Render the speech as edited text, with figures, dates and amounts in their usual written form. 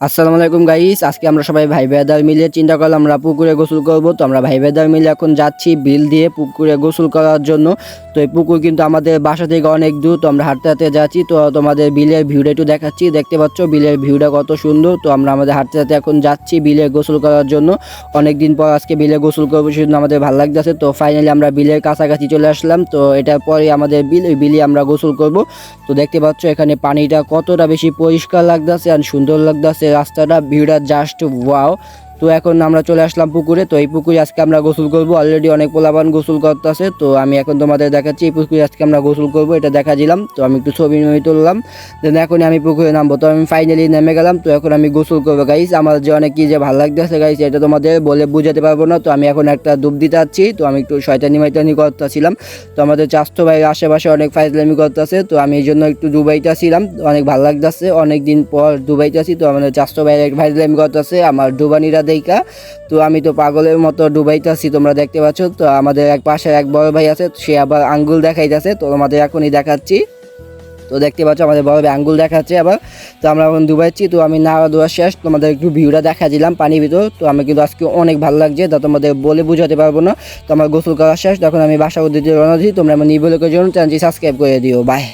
আসসালামু আলাইকুম গাইস, আজকে আমরা সবাই ভাই ব্রাদার মিলে চিন্তা করলাম আমরা পুকুরে গোসল করব। তো আমরা ভাই ব্রাদার মিলে এখন যাচ্ছি বিল দিয়ে পুকুরে গোসল করার জন্য। তো এই পুকুর কিন্তু আমাদের বাসা থেকে অনেক দূর, তো আমরা হাঁটতে হাঁটতে যাচ্ছি। তো তোমাদের বিলের ভিউটা একটু দেখাচ্ছি, দেখতে পাচ্ছ বিলের ভিউটা কত সুন্দর। তো আমরা আমাদের হাঁটতে হাঁটতে এখন যাচ্ছি বিলে গোসল করার জন্য। অনেক দিন পর আজকে বিলে গোসল করবো, সেজন্য আমাদের ভালো লাগতেছে। তো ফাইনালি আমরা বিলের কাছাকাছি চলে আসলাম। তো এটার পরে আমাদের বিল, ওই বিলে আমরা গোসল করব। তো দেখতে পাচ্ছ এখানে পানিটা কতটা বেশি পরিষ্কার লাগতেছে আর সুন্দর লাগতেছে, রাস্তাটা ভিউটা জাস্ট ওয়াও। তো এখন আমরা চলে আসলাম পুকুরে। তো এই পুকুরে আজকে আমরা গোসল করব। অলরেডি অনেক পোলাপান গোসল করতেছে। তো আমি এখন তোমাদের দেখাচ্ছি এই পুকুরে আজকে আমরা গোসল করব, এটা দেখা দিলাম। তো আমি একটু ছবি তুললাম, দেন এখন আমি পুকুরে নামবো। তো আমি ফাইনালি নেমে গেলাম। তো এখন আমি গোসল করবো গাইস। আমার যে অনেক কি যে ভালো লাগতেছে গাইস, এটা তোমাদের বলে বুঝাতে পারবো না। তো আমি এখন একটা ডুব দিতে যাচ্ছি। তো আমি একটু শয়তানি মাইতানি করতেছিলাম। তো আমাদের চাস্তো ভাই আশেপাশে অনেক ফাইজলামি করতেছে, তো আমি এই জন্য একটু ডুবাইতেছিলাম। অনেক ভালো লাগতেছে, অনেক দিন পর ডুবাইতেছি। তো আমাদের চাস্তো ভাই ফাইজলামি করতেছে আমার ডুবানিরা দেখা। তো আমি তো পাগলের মতো ডুবাইতেছি, তোমরা দেখতে পাচ্ছ। তো আমাদের এক পাশে এক বড় ভাই আছে, সে আবার আঙ্গুল দেখাইতেছে। তো আমাদের এখনই দেখাচ্ছি। তো দেখতে পাচ্ছ আমাদের বড় ভাই আঙ্গুল দেখাচ্ছে আবার। তো আমরা এখন ডুবাইছি। তো আমি না ধোয়া শেষ, তোমাদের একটু ভিউটা দেখা দিলাম পানির ভিতর। তো আমি কিন্তু আজকে অনেক ভালো লাগছে, তা তোমাদের বলে বুঝাতে পারবো না। তো আমার গোসল করা শেষ, তখন আমি বাসা উদ্দেশ্যে রওনা দিই। তোমরা আমার নিবলকের জন্য চ্যানেলটি সাবস্ক্রাইব করে দিও। বাই।